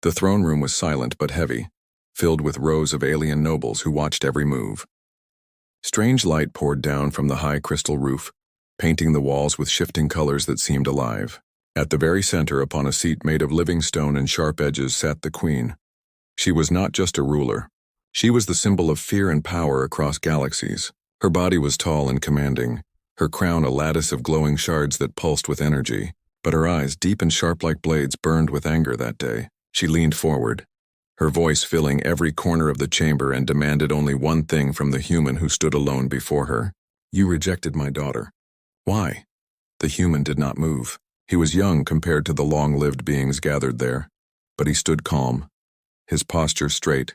The throne room was silent but heavy, filled with rows of alien nobles who watched every move. Strange light poured down from the high crystal roof, painting the walls with shifting colors that seemed alive. At the very center, upon a seat made of living stone and sharp edges, sat the queen. She was not just a ruler. She was the symbol of fear and power across galaxies. Her body was tall and commanding, her crown a lattice of glowing shards that pulsed with energy, but her eyes, deep and sharp like blades, burned with anger that day. She leaned forward, her voice filling every corner of the chamber, and demanded only one thing from the human who stood alone before her. "You rejected my daughter. Why?" The human did not move. He was young compared to the long-lived beings gathered there, but he stood calm, his posture straight,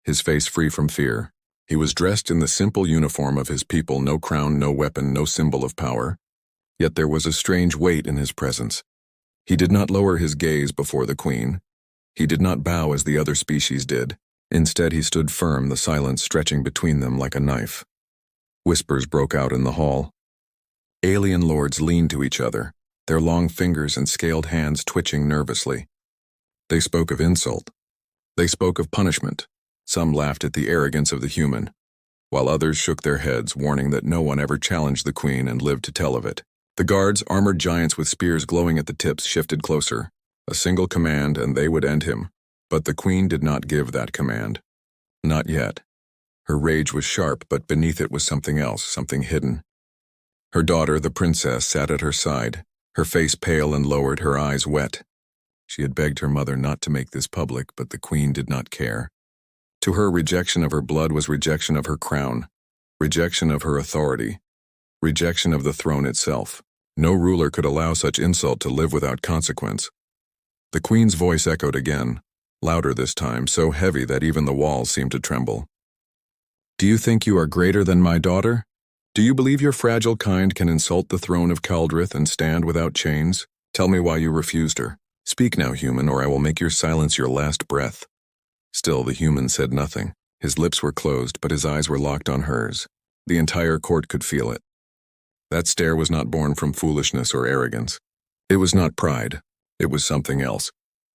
his face free from fear. He was dressed in the simple uniform of his people, no crown, no weapon, no symbol of power. Yet there was a strange weight in his presence. He did not lower his gaze before the queen. He did not bow as the other species did. Instead, he stood firm, the silence stretching between them like a knife. Whispers broke out in the hall. Alien lords leaned to each other, their long fingers and scaled hands twitching nervously. They spoke of insult. They spoke of punishment. Some laughed at the arrogance of the human, while others shook their heads, warning that no one ever challenged the queen and lived to tell of it. The guards, armored giants with spears glowing at the tips, shifted closer. A single command and they would end him. But the queen did not give that command. Not yet. Her rage was sharp, but beneath it was something else, something hidden. Her daughter, the princess, sat at her side, her face pale and lowered, her eyes wet. She had begged her mother not to make this public, but the queen did not care. To her, rejection of her blood was rejection of her crown, rejection of her authority, rejection of the throne itself. No ruler could allow such insult to live without consequence. The queen's voice echoed again, louder this time, so heavy that even the walls seemed to tremble. "Do you think you are greater than my daughter? Do you believe your fragile kind can insult the throne of Kaldrith and stand without chains? Tell me why you refused her. Speak now, human, or I will make your silence your last breath." Still, the human said nothing. His lips were closed, but his eyes were locked on hers. The entire court could feel it. That stare was not born from foolishness or arrogance. It was not pride. It was something else.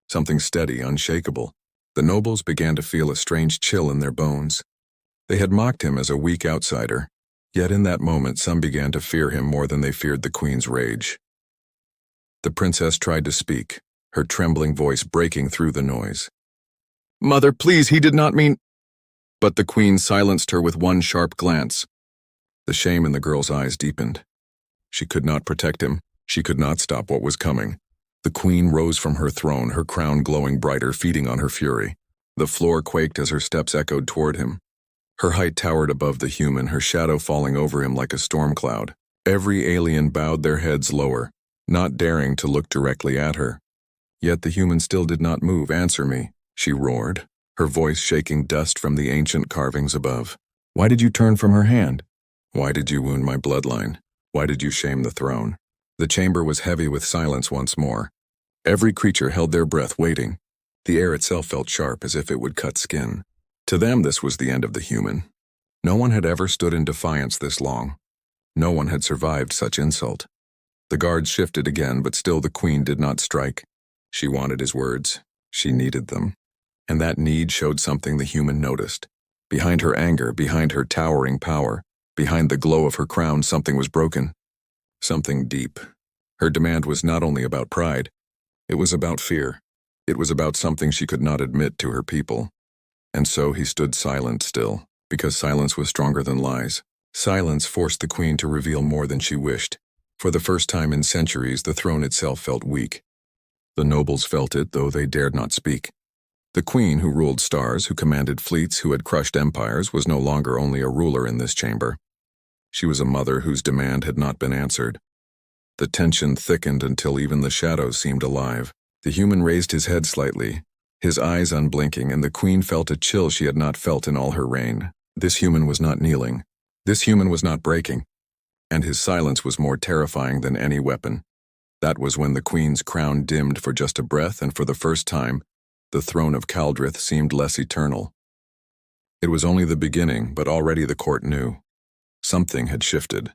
Something steady, unshakable. The nobles began to feel a strange chill in their bones. They had mocked him as a weak outsider, yet in that moment some began to fear him more than they feared the queen's rage. The princess tried to speak, her trembling voice breaking through the noise. "Mother, please, he did not mean—" But the queen silenced her with one sharp glance. The shame in the girl's eyes deepened. She could not protect him. She could not stop what was coming. The queen rose from her throne, her crown glowing brighter, feeding on her fury. The floor quaked as her steps echoed toward him. Her height towered above the human, her shadow falling over him like a storm cloud. Every alien bowed their heads lower, not daring to look directly at her. Yet the human still did not move. "Answer me," she roared, her voice shaking dust from the ancient carvings above. "Why did you turn from her hand? Why did you wound my bloodline? Why did you shame the throne?" The chamber was heavy with silence once more. Every creature held their breath, waiting. The air itself felt sharp, as if it would cut skin. To them, this was the end of the human. No one had ever stood in defiance this long. No one had survived such insult. The guards shifted again, but still the queen did not strike. She wanted his words. She needed them. And that need showed something the human noticed. Behind her anger, behind her towering power, behind the glow of her crown, something was broken. Something deep. Her demand was not only about pride. It was about fear. It was about something she could not admit to her people. And so he stood silent still, because silence was stronger than lies. Silence forced the queen to reveal more than she wished. For the first time in centuries, the throne itself felt weak. The nobles felt it, though they dared not speak. The queen, who ruled stars, who commanded fleets, who had crushed empires, was no longer only a ruler in this chamber. She was a mother whose demand had not been answered. The tension thickened until even the shadows seemed alive. The human raised his head slightly, his eyes unblinking, and the queen felt a chill she had not felt in all her reign. This human was not kneeling. This human was not breaking. And his silence was more terrifying than any weapon. That was when the queen's crown dimmed for just a breath, and for the first time, the throne of Kaldrith seemed less eternal. It was only the beginning, but already the court knew. Something had shifted.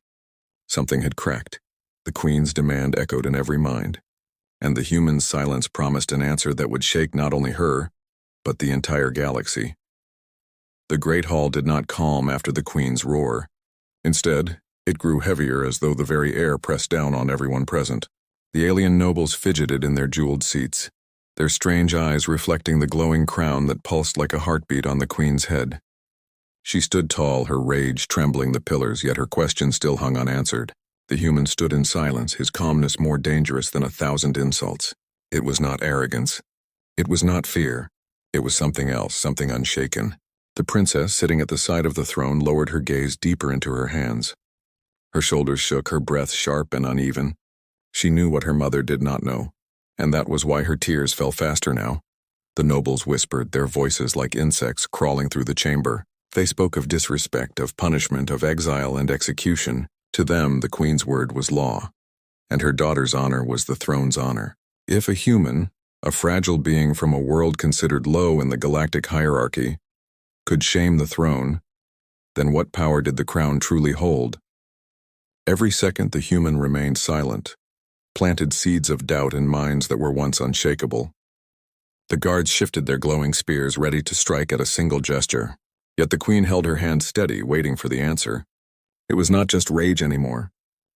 Something had cracked. The queen's demand echoed in every mind. and the human's silence promised an answer that would shake not only her, but the entire galaxy. The great hall did not calm after the Queen's roar. Instead, it grew heavier as though the very air pressed down on everyone present. The alien nobles fidgeted in their jeweled seats, their strange eyes reflecting the glowing crown that pulsed like a heartbeat on the Queen's head. She stood tall, her rage trembling the pillars, yet her question still hung unanswered. The human stood in silence, his calmness more dangerous than 1,000 insults. It was not arrogance. It was not fear. It was something else, something unshaken. The princess, sitting at the side of the throne, lowered her gaze deeper into her hands. Her shoulders shook, her breath sharp and uneven. She knew what her mother did not know, and that was why her tears fell faster now. The nobles whispered, their voices like insects crawling through the chamber. They spoke of disrespect, of punishment, of exile and execution. To them, the Queen's word was law, and her daughter's honor was the throne's honor. If a human, a fragile being from a world considered low in the galactic hierarchy, could shame the throne, then what power did the crown truly hold? Every second the human remained silent, planted seeds of doubt in minds that were once unshakable. The guards shifted their glowing spears, ready to strike at a single gesture. Yet the Queen held her hand steady, waiting for the answer. It was not just rage anymore.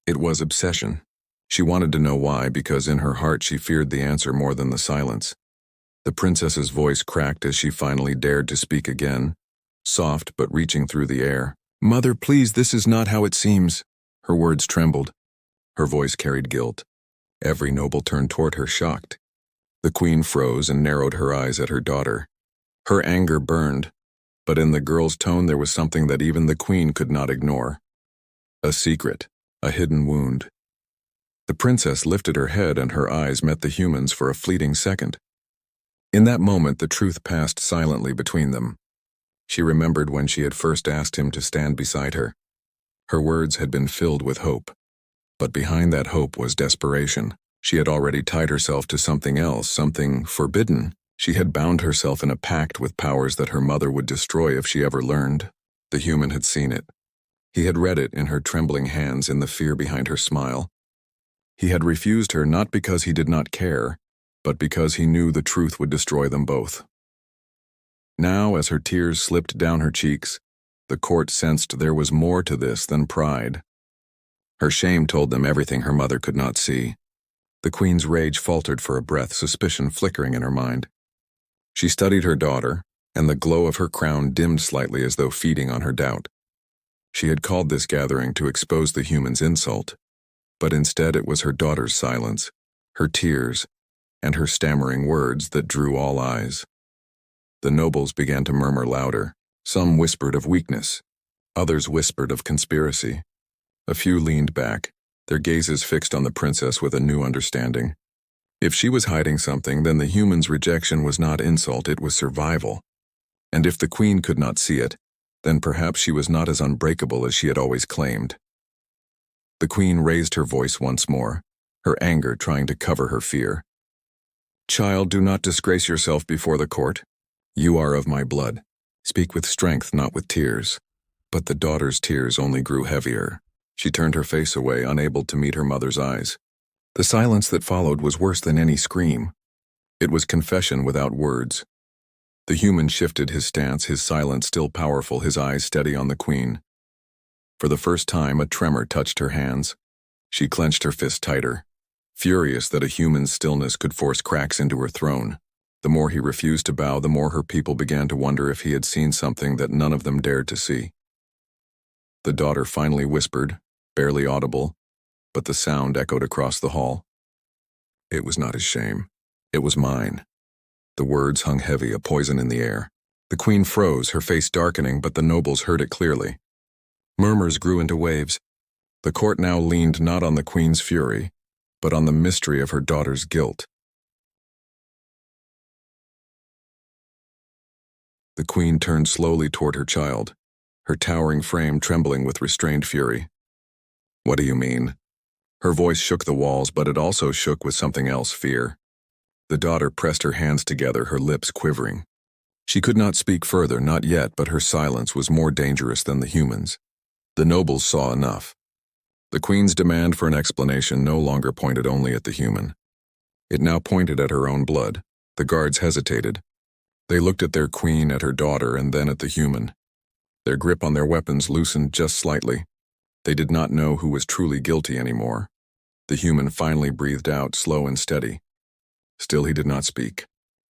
It was obsession. She wanted to know why, because in her heart she feared the answer more than the silence. The princess's voice cracked as she finally dared to speak again, soft but reaching through the air. "Mother, please, this is not how it seems." Her words trembled. Her voice carried guilt. Every noble turned toward her, shocked. The Queen froze and narrowed her eyes at her daughter. Her anger burned, but in the girl's tone there was something that even the Queen could not ignore. A secret, a hidden wound. The princess lifted her head and her eyes met the human's for a fleeting second. In that moment, the truth passed silently between them. She remembered when she had first asked him to stand beside her. Her words had been filled with hope. But behind that hope was desperation. She had already tied herself to something else, something forbidden. She had bound herself in a pact with powers that her mother would destroy if she ever learned. The human had seen it. He had read it in her trembling hands, in the fear behind her smile. He had refused her not because he did not care, but because he knew the truth would destroy them both. Now, as her tears slipped down her cheeks, the court sensed there was more to this than pride. Her shame told them everything her mother could not see. The Queen's rage faltered for a breath, suspicion flickering in her mind. She studied her daughter, and the glow of her crown dimmed slightly as though feeding on her doubt. She had called this gathering to expose the human's insult, but instead it was her daughter's silence, her tears, and her stammering words that drew all eyes. The nobles began to murmur louder. Some whispered of weakness. Others whispered of conspiracy. A few leaned back, their gazes fixed on the princess with a new understanding. If she was hiding something, then the human's rejection was not insult, it was survival. And if the Queen could not see it, then perhaps she was not as unbreakable as she had always claimed. The Queen raised her voice once more, her anger trying to cover her fear. "Child, do not disgrace yourself before the court. You are of my blood. Speak with strength, not with tears." But the daughter's tears only grew heavier. She turned her face away, unable to meet her mother's eyes. The silence that followed was worse than any scream. It was confession without words. The human shifted his stance, his silence still powerful, his eyes steady on the Queen. For the first time, a tremor touched her hands. She clenched her fist tighter, furious that a human's stillness could force cracks into her throne. The more he refused to bow, the more her people began to wonder if he had seen something that none of them dared to see. The daughter finally whispered, barely audible, but the sound echoed across the hall. "It was not his shame. It was mine." The words hung heavy, a poison in the air. The Queen froze, her face darkening, but the nobles heard it clearly. Murmurs grew into waves. The court now leaned not on the Queen's fury, but on the mystery of her daughter's guilt. The Queen turned slowly toward her child, her towering frame trembling with restrained fury. "What do you mean?" Her voice shook the walls, but it also shook with something else, fear. The daughter pressed her hands together, her lips quivering. She could not speak further, not yet, but her silence was more dangerous than the humans. The nobles saw enough. The Queen's demand for an explanation no longer pointed only at the human. It now pointed at her own blood. The guards hesitated. They looked at their queen, at her daughter, and then at the human. Their grip on their weapons loosened just slightly. They did not know who was truly guilty anymore. The human finally breathed out, slow and steady. Still he did not speak.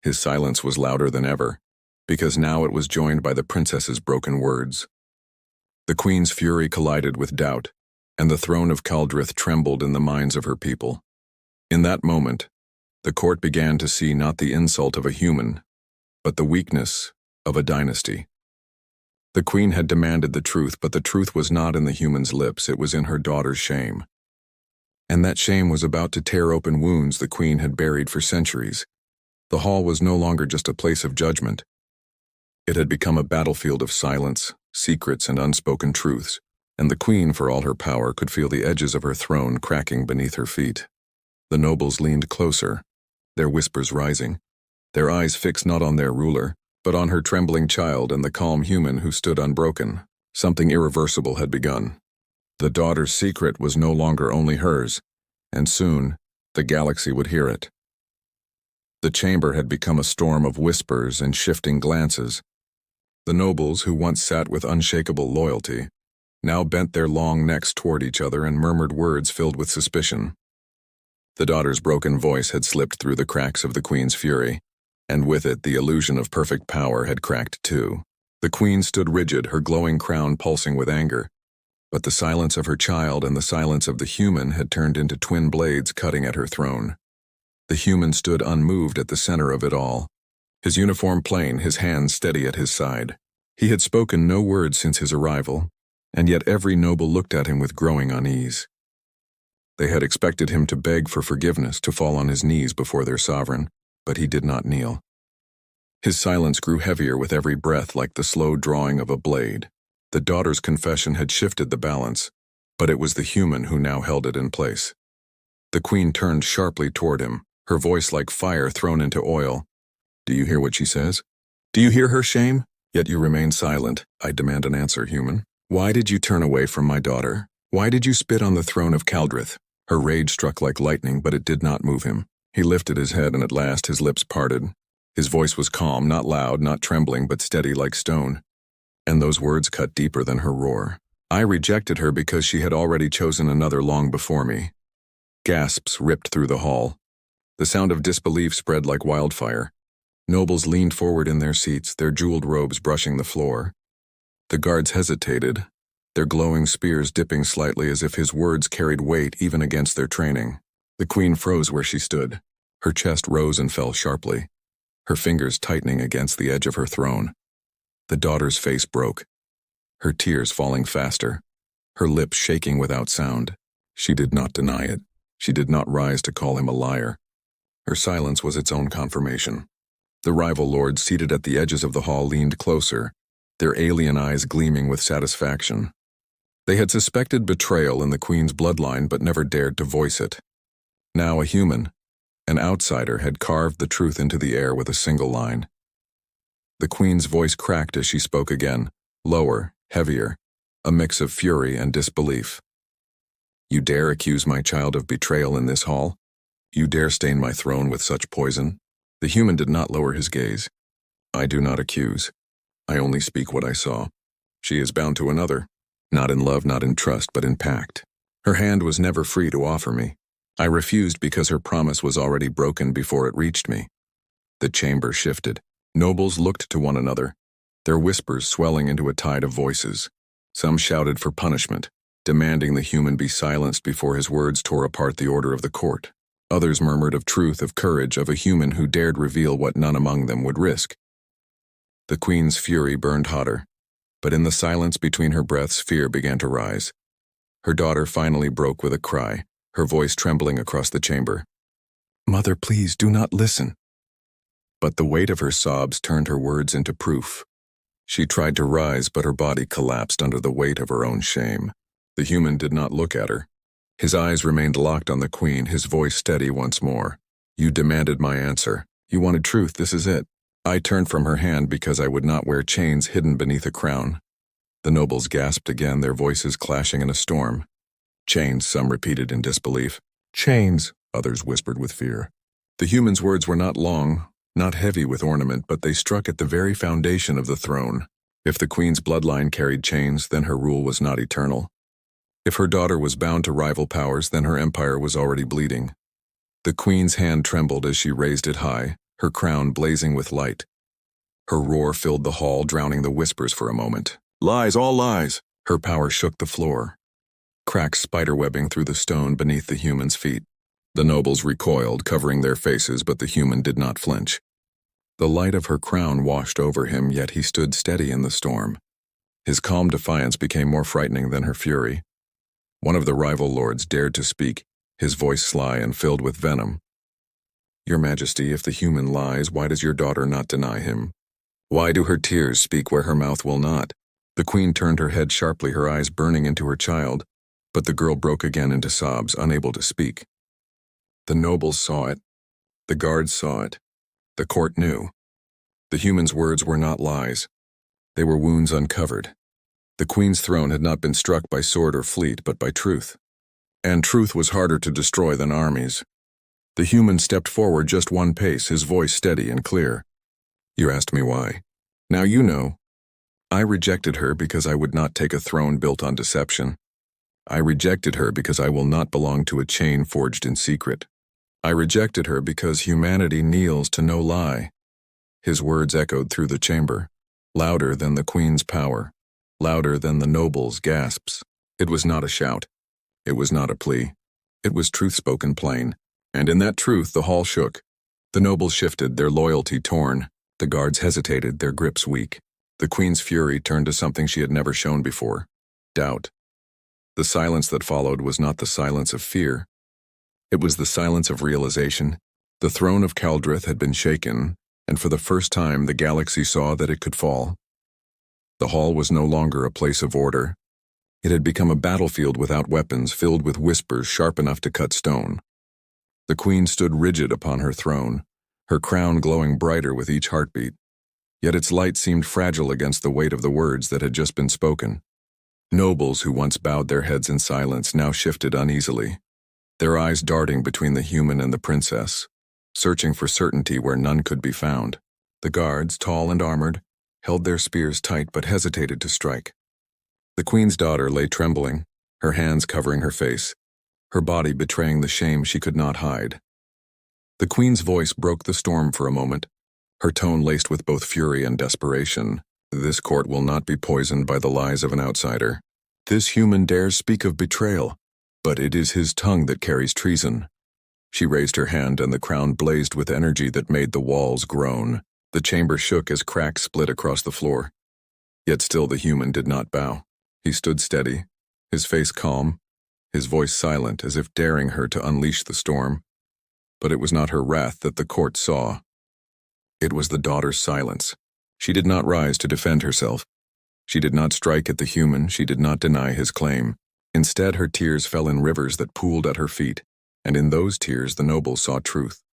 His silence was louder than ever, because now it was joined by the princess's broken words. The queen's fury collided with doubt, and the throne of Caldrith trembled in the minds of her people. In that moment, the court began to see not the insult of a human, but the weakness of a dynasty. The queen had demanded the truth, but the truth was not in the human's lips, it was in her daughter's shame. And that shame was about to tear open wounds the queen had buried for centuries. The hall was no longer just a place of judgment. It had become a battlefield of silence, secrets, and unspoken truths, and the queen, for all her power, could feel the edges of her throne cracking beneath her feet. The nobles leaned closer, their whispers rising, their eyes fixed not on their ruler, but on her trembling child and the calm human who stood unbroken. Something irreversible had begun. The daughter's secret was no longer only hers, and soon the galaxy would hear it. The chamber had become a storm of whispers and shifting glances. The nobles, who once sat with unshakable loyalty, now bent their long necks toward each other and murmured words filled with suspicion. The daughter's broken voice had slipped through the cracks of the queen's fury, and with it the illusion of perfect power had cracked too. The queen stood rigid, her glowing crown pulsing with anger, but the silence of her child and the silence of the human had turned into twin blades cutting at her throne. The human stood unmoved at the center of it all, his uniform plain, his hands steady at his side. He had spoken no word since his arrival, and yet every noble looked at him with growing unease. They had expected him to beg for forgiveness, to fall on his knees before their sovereign, but he did not kneel. His silence grew heavier with every breath, like the slow drawing of a blade. The daughter's confession had shifted the balance, but it was the human who now held it in place. The queen turned sharply toward him, her voice like fire thrown into oil. "Do you hear what she says? Do you hear her shame? Yet you remain silent. I demand an answer, human. Why did you turn away from my daughter? Why did you spit on the throne of Caldrith?" Her rage struck like lightning, but it did not move him. He lifted his head, and at last his lips parted. His voice was calm, not loud, not trembling, but steady like stone. And those words cut deeper than her roar. "I rejected her because she had already chosen another long before me." Gasps ripped through the hall. The sound of disbelief spread like wildfire. Nobles leaned forward in their seats, their jeweled robes brushing the floor. The guards hesitated, their glowing spears dipping slightly as if his words carried weight even against their training. The queen froze where she stood. Her chest rose and fell sharply, her fingers tightening against the edge of her throne. The daughter's face broke, her tears falling faster, her lips shaking without sound. She did not deny it. She did not rise to call him a liar. Her silence was its own confirmation. The rival lords seated at the edges of the hall leaned closer, their alien eyes gleaming with satisfaction. They had suspected betrayal in the queen's bloodline but never dared to voice it. Now a human, an outsider, had carved the truth into the air with a single line. The queen's voice cracked as she spoke again, lower, heavier, a mix of fury and disbelief. "You dare accuse my child of betrayal in this hall? You dare stain my throne with such poison?" The human did not lower his gaze. "I do not accuse. I only speak what I saw. She is bound to another, not in love, not in trust, but in pact. Her hand was never free to offer me. I refused because her promise was already broken before it reached me." The chamber shifted. Nobles looked to one another, their whispers swelling into a tide of voices. Some shouted for punishment, demanding the human be silenced before his words tore apart the order of the court. Others murmured of truth, of courage, of a human who dared reveal what none among them would risk. The queen's fury burned hotter, but in the silence between her breaths, fear began to rise. Her daughter finally broke with a cry, her voice trembling across the chamber. "Mother, please do not listen." But the weight of her sobs turned her words into proof. She tried to rise, but her body collapsed under the weight of her own shame. The human did not look at her. His eyes remained locked on the queen, his voice steady once more. "You demanded my answer. You wanted truth, this is it." I turned from her hand because I would not wear chains hidden beneath a crown. The nobles gasped again, their voices clashing in a storm. "Chains," some repeated in disbelief. "Chains," others whispered with fear. The human's words were not long, not heavy with ornament, but they struck at the very foundation of the throne. If the queen's bloodline carried chains, then her rule was not eternal. If her daughter was bound to rival powers, then her empire was already bleeding. The queen's hand trembled as she raised it high, her crown blazing with light. Her roar filled the hall, drowning the whispers for a moment. "Lies, all lies!" Her power shook the floor. Cracks spiderwebbing through the stone beneath the human's feet. The nobles recoiled, covering their faces, but the human did not flinch. The light of her crown washed over him, yet he stood steady in the storm. His calm defiance became more frightening than her fury. One of the rival lords dared to speak, his voice sly and filled with venom. "Your Majesty, if the human lies, why does your daughter not deny him? Why do her tears speak where her mouth will not?" The queen turned her head sharply, her eyes burning into her child, but the girl broke again into sobs, unable to speak. The nobles saw it. The guards saw it. The court knew. The human's words were not lies. They were wounds uncovered. The queen's throne had not been struck by sword or fleet, but by truth. And truth was harder to destroy than armies. The human stepped forward just one pace, his voice steady and clear. "You asked me why. Now you know. I rejected her because I would not take a throne built on deception. I rejected her because I will not belong to a chain forged in secret. I rejected her because humanity kneels to no lie." His words echoed through the chamber, louder than the queen's power, louder than the nobles' gasps. It was not a shout. It was not a plea. It was truth spoken plain. And in that truth the hall shook. The nobles shifted, their loyalty torn. The guards hesitated, their grips weak. The queen's fury turned to something she had never shown before: doubt. The silence that followed was not the silence of fear. It was the silence of realization. The throne of Caldrith had been shaken, and for the first time the galaxy saw that it could fall. The hall was no longer a place of order. It had become a battlefield without weapons, filled with whispers sharp enough to cut stone. The queen stood rigid upon her throne, her crown glowing brighter with each heartbeat. Yet its light seemed fragile against the weight of the words that had just been spoken. Nobles who once bowed their heads in silence now shifted uneasily, their eyes darting between the human and the princess, searching for certainty where none could be found. The guards, tall and armored, held their spears tight but hesitated to strike. The queen's daughter lay trembling, her hands covering her face, her body betraying the shame she could not hide. The queen's voice broke the storm for a moment, her tone laced with both fury and desperation. "This court will not be poisoned by the lies of an outsider. This human dares speak of betrayal, but it is his tongue that carries treason." She raised her hand and the crown blazed with energy that made the walls groan. The chamber shook as cracks split across the floor. Yet still the human did not bow. He stood steady, his face calm, his voice silent, as if daring her to unleash the storm. But it was not her wrath that the court saw. It was the daughter's silence. She did not rise to defend herself. She did not strike at the human, she did not deny his claim. Instead, her tears fell in rivers that pooled at her feet, and in those tears the nobles saw truth.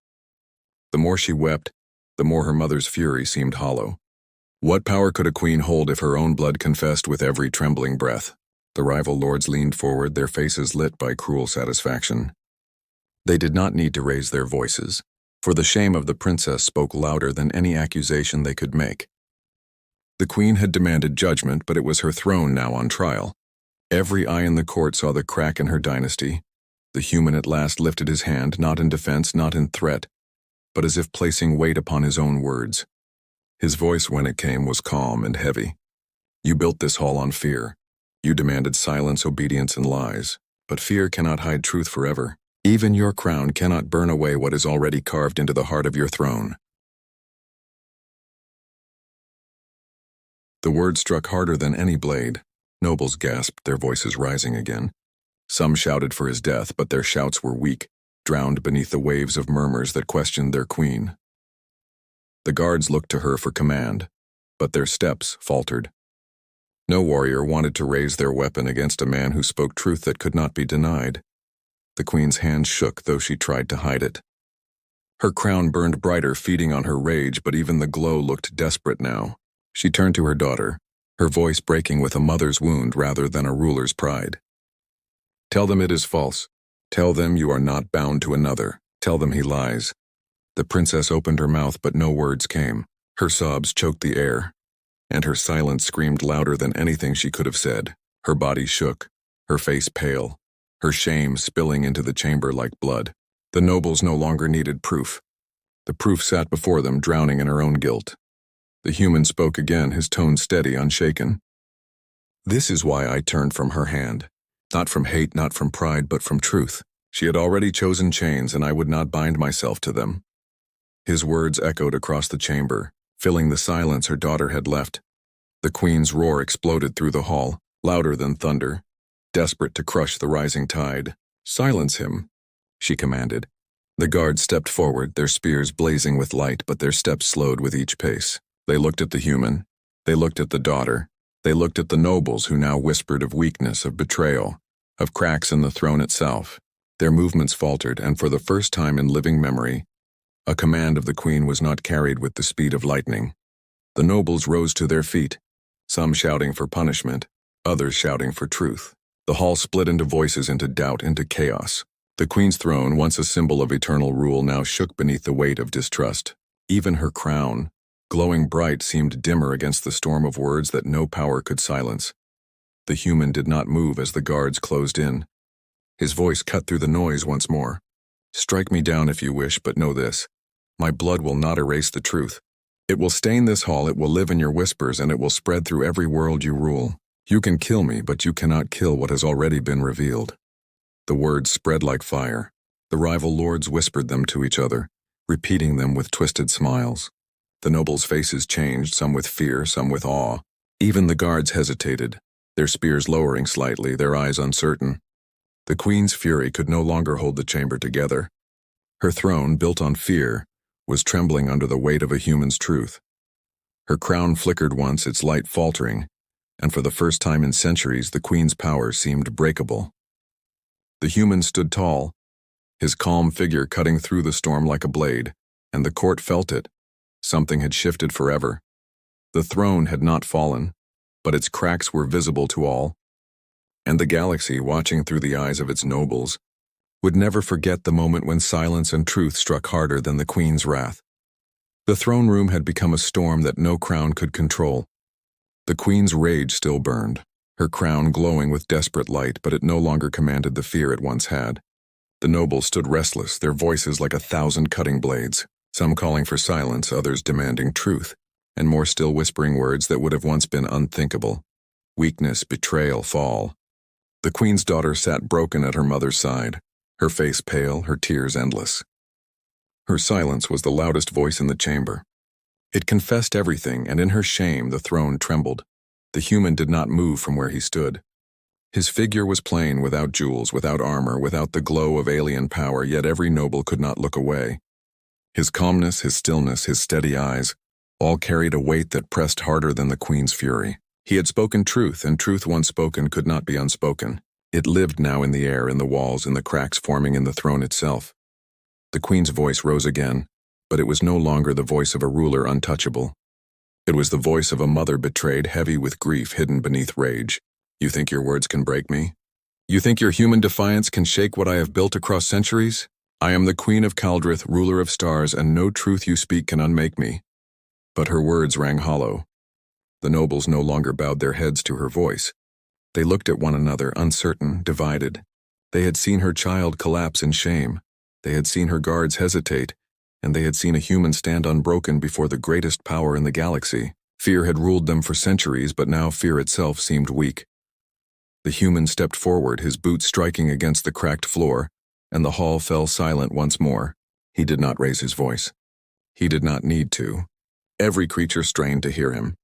The more she wept, the more her mother's fury seemed hollow. What power could a queen hold if her own blood confessed with every trembling breath? The rival lords leaned forward, their faces lit by cruel satisfaction. They did not need to raise their voices, for the shame of the princess spoke louder than any accusation they could make. The queen had demanded judgment, but it was her throne now on trial. Every eye in the court saw the crack in her dynasty. The human at last lifted his hand, not in defense, not in threat, but as if placing weight upon his own words. His voice, when it came, was calm and heavy. "You built this hall on fear. You demanded silence, obedience, and lies. But fear cannot hide truth forever. Even your crown cannot burn away what is already carved into the heart of your throne." The words struck harder than any blade. Nobles gasped, their voices rising again. Some shouted for his death, but their shouts were weak, drowned beneath the waves of murmurs that questioned their queen. The guards looked to her for command, but their steps faltered. No warrior wanted to raise their weapon against a man who spoke truth that could not be denied. The queen's hand shook, though she tried to hide it. Her crown burned brighter, feeding on her rage, but even the glow looked desperate now. She turned to her daughter, her voice breaking with a mother's wound rather than a ruler's pride. "Tell them it is false. Tell them you are not bound to another. Tell them he lies. The princess opened her mouth, but no words came. Her sobs choked the air, and her silence screamed louder than anything she could have said. Her body shook, her face pale, her shame spilling into the chamber like blood. The nobles no longer needed proof. The proof sat before them, drowning in her own guilt. The human spoke again, his tone steady, unshaken. "This is why I turned from her hand. Not from hate, not from pride, but from truth. She had already chosen chains, and I would not bind myself to them." His words echoed across the chamber, filling the silence her daughter had left. The queen's roar exploded through the hall, louder than thunder, desperate to crush the rising tide. "Silence him," she commanded. The guards stepped forward, their spears blazing with light, but their steps slowed with each pace. They looked at the human. They looked at the daughter. They looked at the nobles who now whispered of weakness, of betrayal, of cracks in the throne itself. Their movements faltered, and for the first time in living memory, a command of the queen was not carried with the speed of lightning. The nobles rose to their feet, some shouting for punishment, others shouting for truth. The hall split into voices, into doubt, into chaos. The queen's throne, once a symbol of eternal rule, now shook beneath the weight of distrust. Even her crown, glowing bright, seemed dimmer against the storm of words that no power could silence. The human did not move as the guards closed in. His voice cut through the noise once more. "Strike me down if you wish, but know this. My blood will not erase the truth. It will stain this hall, it will live in your whispers, and it will spread through every world you rule. You can kill me, but you cannot kill what has already been revealed." The words spread like fire. The rival lords whispered them to each other, repeating them with twisted smiles. The nobles' faces changed, some with fear, some with awe. Even the guards hesitated, their spears lowering slightly, their eyes uncertain. The queen's fury could no longer hold the chamber together. Her throne, built on fear, was trembling under the weight of a human's truth. Her crown flickered once, its light faltering, and for the first time in centuries the queen's power seemed breakable. The human stood tall, his calm figure cutting through the storm like a blade, and the court felt it. Something had shifted forever. The throne had not fallen, but its cracks were visible to all, and the galaxy, watching through the eyes of its nobles, would never forget the moment when silence and truth struck harder than the queen's wrath. The throne room had become a storm that no crown could control. The queen's rage still burned, her crown glowing with desperate light, but it no longer commanded the fear it once had. The nobles stood restless, their voices like 1,000 cutting blades, some calling for silence, others demanding truth, and more still whispering words that would have once been unthinkable. Weakness, betrayal, fall. The queen's daughter sat broken at her mother's side, her face pale, her tears endless. Her silence was the loudest voice in the chamber. It confessed everything, and in her shame the throne trembled. The human did not move from where he stood. His figure was plain, without jewels, without armor, without the glow of alien power, yet every noble could not look away. His calmness, his stillness, his steady eyes, all carried a weight that pressed harder than the queen's fury. He had spoken truth, and truth once spoken could not be unspoken. It lived now in the air, in the walls, in the cracks forming in the throne itself. The queen's voice rose again, but it was no longer the voice of a ruler untouchable. It was the voice of a mother betrayed, heavy with grief hidden beneath rage. "You think your words can break me? You think your human defiance can shake what I have built across centuries? I am the Queen of Kaldrith, ruler of stars, and no truth you speak can unmake me." But her words rang hollow. The nobles no longer bowed their heads to her voice. They looked at one another, uncertain, divided. They had seen her child collapse in shame. They had seen her guards hesitate, and they had seen a human stand unbroken before the greatest power in the galaxy. Fear had ruled them for centuries, but now fear itself seemed weak. The human stepped forward, his boots striking against the cracked floor, and the hall fell silent once more. He did not raise his voice. He did not need to. Every creature strained to hear him.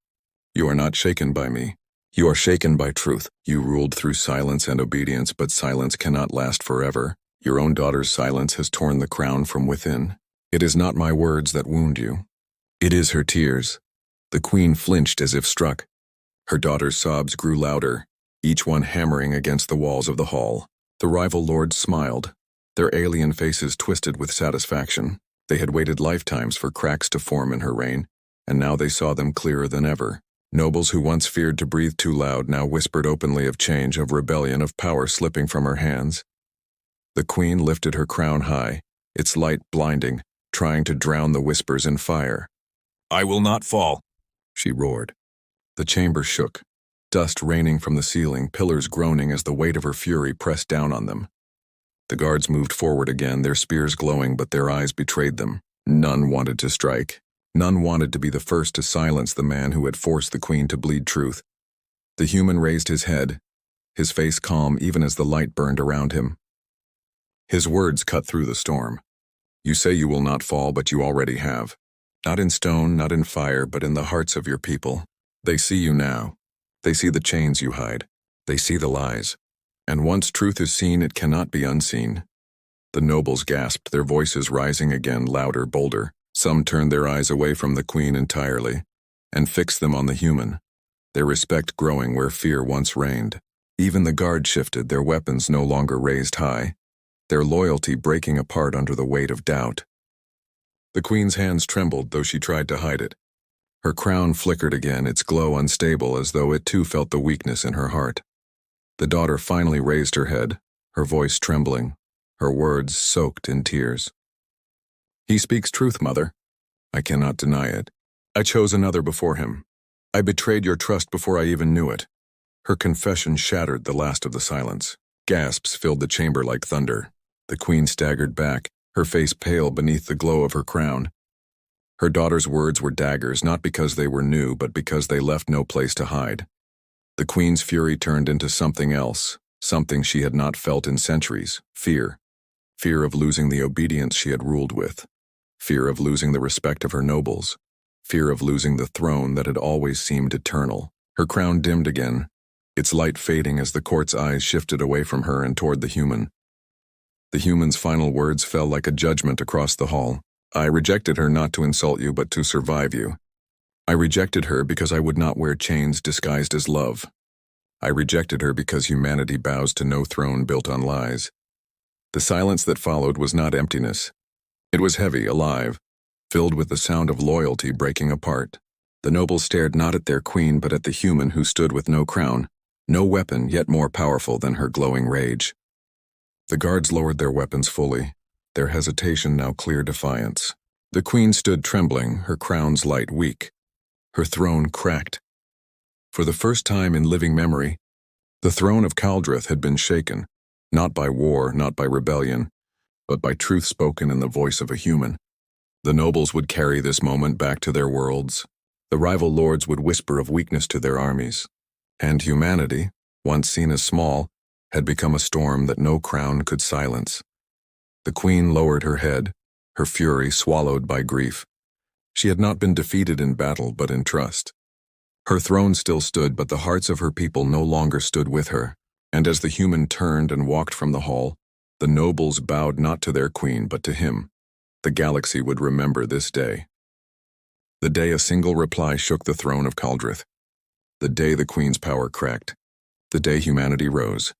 "You are not shaken by me. You are shaken by truth. You ruled through silence and obedience, but silence cannot last forever. Your own daughter's silence has torn the crown from within. It is not my words that wound you. It is her tears." The queen flinched as if struck. Her daughter's sobs grew louder, each one hammering against the walls of the hall. The rival lords smiled, their alien faces twisted with satisfaction. They had waited lifetimes for cracks to form in her reign, and now they saw them clearer than ever. Nobles who once feared to breathe too loud now whispered openly of change, of rebellion, of power slipping from her hands. The queen lifted her crown high, its light blinding, trying to drown the whispers in fire. "I will not fall," she roared. The chamber shook, dust raining from the ceiling, pillars groaning as the weight of her fury pressed down on them. The guards moved forward again, their spears glowing, but their eyes betrayed them. None wanted to strike. None wanted to be the first to silence the man who had forced the queen to bleed truth. The human raised his head, his face calm even as the light burned around him. His words cut through the storm. "You say you will not fall, but you already have. Not in stone, not in fire, but in the hearts of your people. They see you now. They see the chains you hide. They see the lies. And once truth is seen, it cannot be unseen." The nobles gasped, their voices rising again, louder, bolder. Some turned their eyes away from the queen entirely and fixed them on the human, their respect growing where fear once reigned. Even the guard shifted, their weapons no longer raised high, their loyalty breaking apart under the weight of doubt. The queen's hands trembled, though she tried to hide it. Her crown flickered again, its glow unstable, as though it too felt the weakness in her heart. The daughter finally raised her head, her voice trembling, her words soaked in tears. "He speaks truth, mother. I cannot deny it. I chose another before him. I betrayed your trust before I even knew it." Her confession shattered the last of the silence. Gasps filled the chamber like thunder. The queen staggered back, her face pale beneath the glow of her crown. Her daughter's words were daggers, not because they were new, but because they left no place to hide. The queen's fury turned into something else, something she had not felt in centuries: fear. Fear of losing the obedience she had ruled with. Fear of losing the respect of her nobles. Fear of losing the throne that had always seemed eternal. Her crown dimmed again, its light fading as the court's eyes shifted away from her and toward the human. The human's final words fell like a judgment across the hall. "I rejected her not to insult you, but to survive you. I rejected her because I would not wear chains disguised as love. I rejected her because humanity bows to no throne built on lies." The silence that followed was not emptiness. It was heavy, alive, filled with the sound of loyalty breaking apart. The nobles stared not at their queen, but at the human who stood with no crown, no weapon yet more powerful than her glowing rage. The guards lowered their weapons fully, their hesitation now clear defiance. The queen stood trembling, her crown's light weak, her throne cracked. For the first time in living memory, the throne of Caldrith had been shaken, not by war, not by rebellion, but by truth spoken in the voice of a human. The nobles would carry this moment back to their worlds. The rival lords would whisper of weakness to their armies. And humanity, once seen as small, had become a storm that no crown could silence. The queen lowered her head, her fury swallowed by grief. She had not been defeated in battle, but in trust. Her throne still stood, but the hearts of her people no longer stood with her. And as the human turned and walked from the hall, the nobles bowed not to their queen, but to him. The galaxy would remember this day. The day a single reply shook the throne of Caldrith. The day the queen's power cracked. The day humanity rose.